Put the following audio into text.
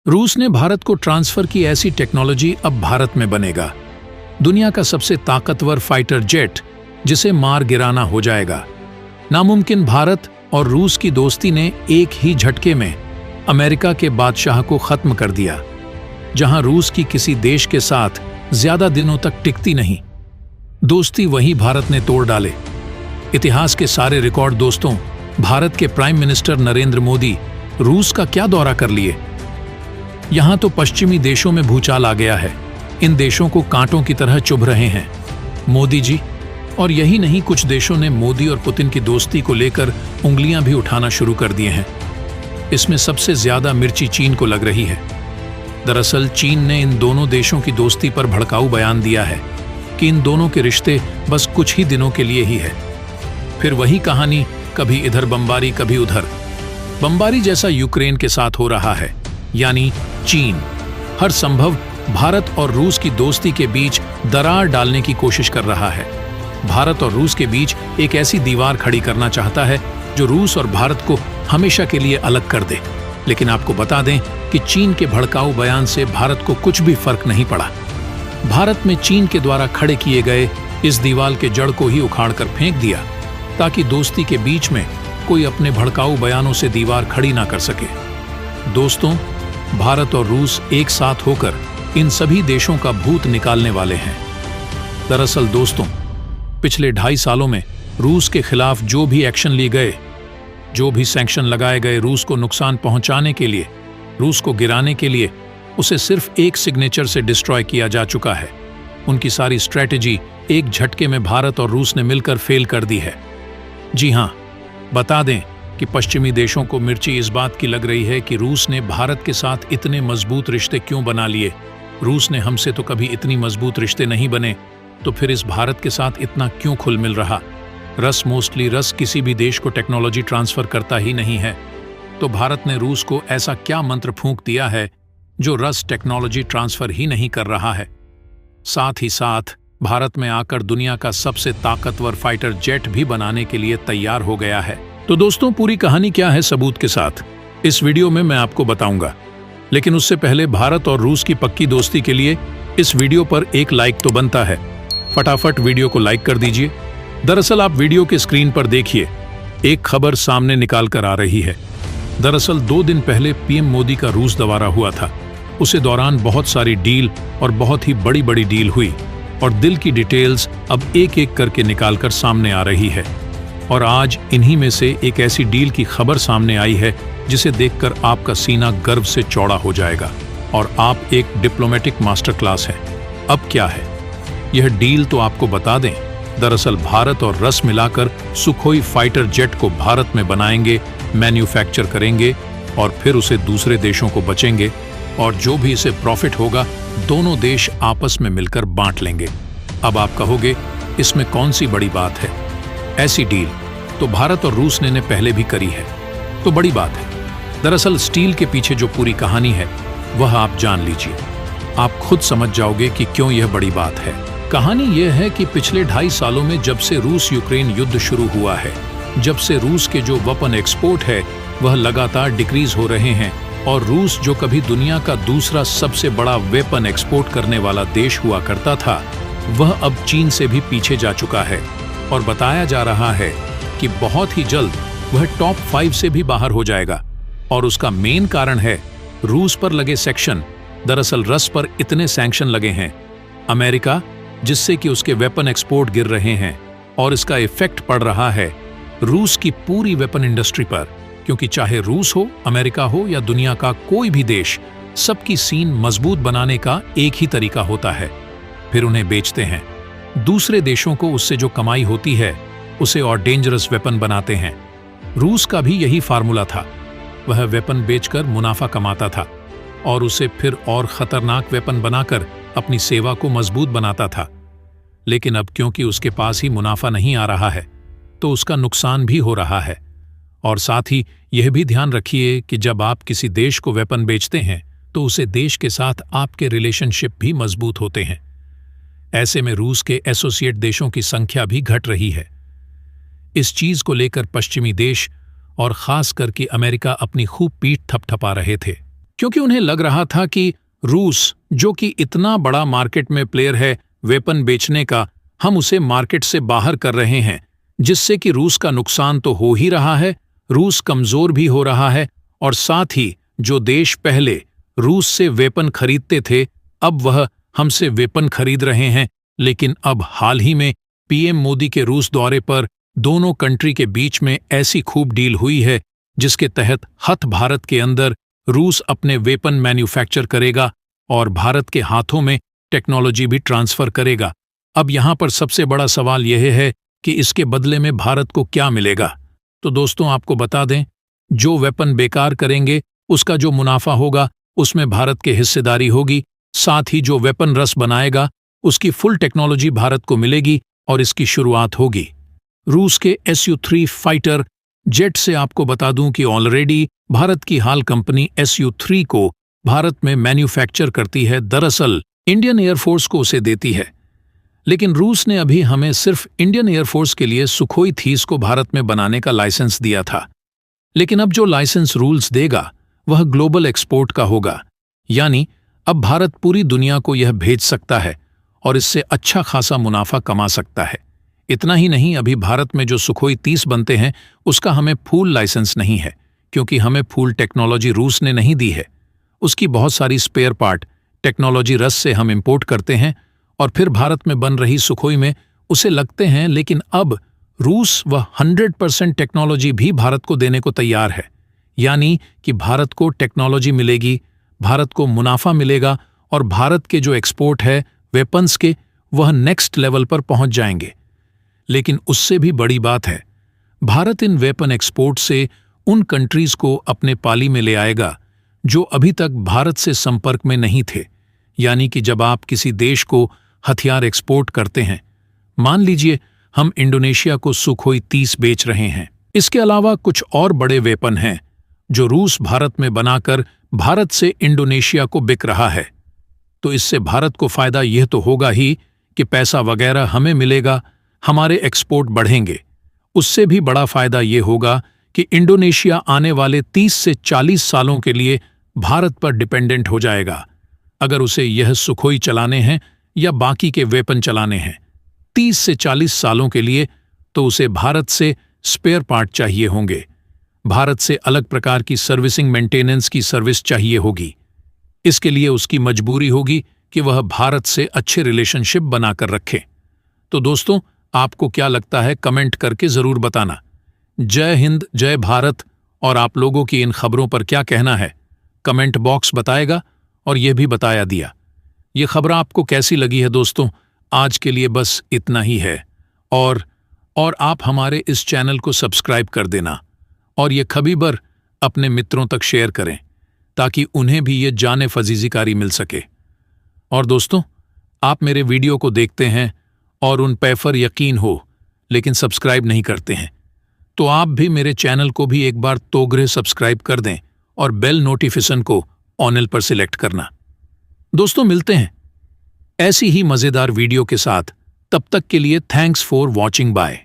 रूस ने भारत को ट्रांसफर की ऐसी टेक्नोलॉजी अब भारत में बनेगा। दुनिया का सबसे ताकतवर फाइटर जेट जिसे मार गिराना हो जाएगा। नामुमकिन भारत और रूस की दोस्ती ने एक ही झटके में अमेरिका के बादशाह को खत्म कर दिया। जहां रूस की किसी देश के साथ ज्यादा दिनों तक टिकती नहीं, दोस्ती वहीं भारत ने तोड़ डाले। इतिहास के सारे रिकॉर्ड दोस्तों, भारत के प्राइम मिनिस्टर नरेंद्र मोदी रूस का क्या दौरा कर लिए। यहां तो पश्चिमी देशों में भूचाल आ गया है। इन देशों को कांटों की तरह चुभ रहे हैं मोदी जी। और यही नहीं, कुछ देशों ने मोदी और पुतिन की दोस्ती को लेकर उंगलियां भी उठाना शुरू कर दिए हैं। इसमें सबसे ज्यादा मिर्ची चीन को लग रही है। दरअसल चीन ने इन दोनों देशों की दोस्ती पर भड़काऊ बयान दिया है कि इन दोनों के रिश्ते बस कुछ ही दिनों के लिए ही है। फिर वही कहानी, कभी इधर बमबारी कभी उधर। बमबारी जैसा यूक्रेन के साथ हो रहा है, यानी चीन हर संभव भारत और रूस की दोस्ती के बीच दरार डालने की कोशिश कर रहा है। भारत और रूस के बीच एक ऐसी दीवार खड़ी करना चाहता है जो रूस और भारत को हमेशा के लिए अलग कर दे। लेकिन आपको बता दें कि चीन के भड़काऊ बयान से भारत को कुछ भी फर्क नहीं पड़ा। भारत में चीन के द्वारा खड़े किए गए इस दीवार के जड़ को ही उखाड़ कर फेंक दिया, ताकि दोस्ती के बीच में कोई अपने भड़काऊ बयानों से दीवार खड़ी ना कर सके। दोस्तों, भारत और रूस एक साथ होकर इन सभी देशों का भूत निकालने वाले हैं। दरअसल दोस्तों, पिछले 2.5 सालों में रूस के खिलाफ जो भी एक्शन लिए गए, जो भी सैंक्शन लगाए गए रूस को नुकसान पहुंचाने के लिए, रूस को गिराने के लिए, उसे सिर्फ एक सिग्नेचर से डिस्ट्रॉय किया जा चुका है। उनकी सारी स्ट्रैटेजी एक झटके में भारत और रूस ने मिलकर फेल कर दी है। जी हां, बता दें कि पश्चिमी देशों को मिर्ची इस बात की लग रही है कि रूस ने भारत के साथ इतने मजबूत रिश्ते क्यों बना लिए। रूस ने हमसे तो कभी इतनी मजबूत रिश्ते नहीं बने, तो फिर इस भारत के साथ इतना क्यों खुल मिल रहा। रस किसी भी देश को टेक्नोलॉजी ट्रांसफर करता ही नहीं है, तो भारत ने रूस को ऐसा क्या मंत्र फूंक दिया है जो रस टेक्नोलॉजी ट्रांसफर ही नहीं कर रहा है। साथ ही साथ भारत में आकर दुनिया का सबसे ताकतवर फाइटर जेट भी बनाने के लिए तैयार हो गया है। तो दोस्तों, पूरी कहानी क्या है सबूत के साथ इस वीडियो में मैं आपको बताऊंगा। लेकिन उससे पहले भारत और रूस की पक्की दोस्ती के लिए इस वीडियो पर एक लाइक तो बनता है। फटाफट वीडियो को लाइक कर दीजिए। दरअसल आप वीडियो के स्क्रीन पर देखिए, एक खबर सामने निकाल कर आ रही है। दरअसल 2 दिन पहले पीएम मोदी का रूस दौरा हुआ था। उसे दौरान बहुत सारी डील और बहुत ही बड़ी बड़ी डील हुई, और दिल की डिटेल्स अब एक एक करके निकालकर सामने आ रही है। और आज इन्हीं में से एक ऐसी डील की खबर सामने आई है जिसे देखकर आपका सीना गर्व से चौड़ा हो जाएगा, और आप एक डिप्लोमेटिक मास्टर क्लास है। अब क्या है यह डील, तो आपको बता दें। दरअसल भारत और रस मिलाकर सुखोई फाइटर जेट को भारत में बनाएंगे, मैन्युफैक्चर करेंगे और फिर उसे दूसरे देशों को बचेंगे, और जो भी इसे प्रॉफिट होगा दोनों देश आपस में मिलकर बांट लेंगे। अब आप कहोगे इसमें कौन सी बड़ी बात है। ऐसी डील तो भारत और रूस ने पहले भी करी है, तो बड़ी बात है। दरअसल स्टील के पीछे जो पूरी कहानी है वह आप जान लीजिए, आप खुद समझ जाओगे कि क्यों यह बड़ी बात है। कहानी यह है कि पिछले 2.5 सालों में जब से रूस यूक्रेन युद्ध शुरू हुआ है, जब से रूस के जो वेपन एक्सपोर्ट है वह लगातार डिक्रीज हो रहे हैं, और रूस जो कभी दुनिया का दूसरा सबसे बड़ा वेपन एक्सपोर्ट करने वाला देश हुआ करता था, वह अब चीन से भी पीछे जा चुका है। और बताया जा रहा है कि बहुत ही जल्द वह टॉप 5 से भी बाहर हो जाएगा। और उसका मेन कारण है रूस पर लगे सैंक्शन। दरअसल रस पर इतने सैंक्शन लगे हैं अमेरिका, जिससे कि उसके वेपन एक्सपोर्ट गिर रहे हैं, और इसका इफेक्ट पड़ रहा है रूस की पूरी वेपन इंडस्ट्री पर। क्योंकि चाहे रूस हो, अमेरिका हो या दुनिया का कोई भी देश, सबकी सीन मजबूत बनाने का एक ही तरीका होता है, फिर उन्हें बेचते हैं। दूसरे देशों को उससे जो कमाई होती है उसे और डेंजरस वेपन बनाते हैं। रूस का भी यही फार्मूला था। वह वेपन बेचकर मुनाफा कमाता था और उसे फिर और खतरनाक वेपन बनाकर अपनी सेवा को मजबूत बनाता था। लेकिन अब क्योंकि उसके पास ही मुनाफा नहीं आ रहा है, तो उसका नुकसान भी हो रहा है। और साथ ही यह भी ध्यान रखिए कि जब आप किसी देश को वेपन बेचते हैं तो उसे देश के साथ आपके रिलेशनशिप भी मजबूत होते हैं। ऐसे में रूस के एसोसिएट देशों की संख्या भी घट रही है। इस चीज को लेकर पश्चिमी देश और खास करके अमेरिका अपनी खूब पीठ थपथपा रहे थे। क्योंकि उन्हें लग रहा था कि रूस, जो कि इतना बड़ा मार्केट में प्लेयर है वेपन बेचने का, हम उसे मार्केट से बाहर कर रहे हैं, जिससे कि रूस का नुकसान तो हो ही रहा है, रूस कमजोर भी हो रहा है, और साथ ही जो देश पहले रूस से वेपन खरीदते थे अब वह हमसे वेपन खरीद रहे हैं। लेकिन अब हाल ही में पीएम मोदी के रूस दौरे पर दोनों कंट्री के बीच में ऐसी खूब डील हुई है जिसके तहत हथ भारत के अंदर रूस अपने वेपन मैन्युफैक्चर करेगा और भारत के हाथों में टेक्नोलॉजी भी ट्रांसफर करेगा। अब यहाँ पर सबसे बड़ा सवाल यह है कि इसके बदले में भारत को क्या मिलेगा। तो दोस्तों आपको बता दें, जो वेपन बेकार करेंगे उसका जो मुनाफा होगा उसमें भारत की हिस्सेदारी होगी, साथ ही जो वेपन रस बनाएगा उसकी फुल टेक्नोलॉजी भारत को मिलेगी और इसकी शुरुआत होगी। रूस के Su-3 फाइटर जेट से आपको बता दूं कि ऑलरेडी भारत की हाल कंपनी Su-3 को भारत में मैन्युफैक्चर करती है, दरअसल इंडियन एयरफोर्स को उसे देती है। लेकिन रूस ने अभी हमें सिर्फ इंडियन एयरफोर्स के लिए सुखोई 30 को भारत में बनाने का लाइसेंस दिया था, लेकिन अब जो लाइसेंस रूल्स देगा वह ग्लोबल एक्सपोर्ट का होगा, यानी अब भारत पूरी दुनिया को यह भेज सकता है और इससे अच्छा खासा मुनाफा कमा सकता है। इतना ही नहीं, अभी भारत में जो सुखोई 30 बनते हैं उसका हमें फुल लाइसेंस नहीं है, क्योंकि हमें फुल टेक्नोलॉजी रूस ने नहीं दी है। उसकी बहुत सारी स्पेयर पार्ट टेक्नोलॉजी रस से हम इंपोर्ट करते हैं और फिर भारत में बन रही सुखोई में उसे लगते हैं, लेकिन अब रूस वह 100% टेक्नोलॉजी भी भारत को देने को तैयार है, यानी कि भारत को टेक्नोलॉजी मिलेगी, भारत को मुनाफा मिलेगा और भारत के जो एक्सपोर्ट है वेपन्स के वह नेक्स्ट लेवल पर पहुंच जाएंगे। लेकिन उससे भी बड़ी बात है, भारत इन वेपन एक्सपोर्ट से उन कंट्रीज को अपने पाली में ले आएगा जो अभी तक भारत से संपर्क में नहीं थे। यानी कि जब आप किसी देश को हथियार एक्सपोर्ट करते हैं, मान लीजिए हम इंडोनेशिया को सुखोई 30 बेच रहे हैं, इसके अलावा कुछ और बड़े वेपन हैं जो रूस भारत में बनाकर भारत से इंडोनेशिया को बिक रहा है, तो इससे भारत को फायदा यह तो होगा ही कि पैसा वगैरह हमें मिलेगा, हमारे एक्सपोर्ट बढ़ेंगे। उससे भी बड़ा फायदा ये होगा कि इंडोनेशिया आने वाले 30 से 40 सालों के लिए भारत पर डिपेंडेंट हो जाएगा। अगर उसे यह सुखोई चलाने हैं या बाकी के वेपन चलाने हैं 30 से 40 सालों के लिए, तो उसे भारत से स्पेयर पार्ट चाहिए होंगे, भारत से अलग प्रकार की सर्विसिंग मेंटेनेंस की सर्विस चाहिए होगी। इसके लिए उसकी मजबूरी होगी कि वह भारत से अच्छे रिलेशनशिप बनाकर रखे। तो दोस्तों आपको क्या लगता है, कमेंट करके जरूर बताना। जय हिंद, जय भारत। और आप लोगों की इन खबरों पर क्या कहना है कमेंट बॉक्स बताएगा, और यह भी बताया दिया ये खबर आपको कैसी लगी है। दोस्तों आज के लिए बस इतना ही है, और आप हमारे इस चैनल को सब्सक्राइब कर देना और ये खबर अपने मित्रों तक शेयर करें ताकि उन्हें भी ये जाने फजीज़िकारी मिल सके। और दोस्तों आप मेरे वीडियो को देखते हैं और उन पर यकीन हो लेकिन सब्सक्राइब नहीं करते हैं, तो आप भी मेरे चैनल को भी एक बार तोगरे सब्सक्राइब कर दें और बेल नोटिफिकेशन को ऑल पर सिलेक्ट करना। दोस्तों मिलते हैं ऐसी ही मज़ेदार वीडियो के साथ, तब तक के लिए थैंक्स फॉर वॉचिंग, बाय।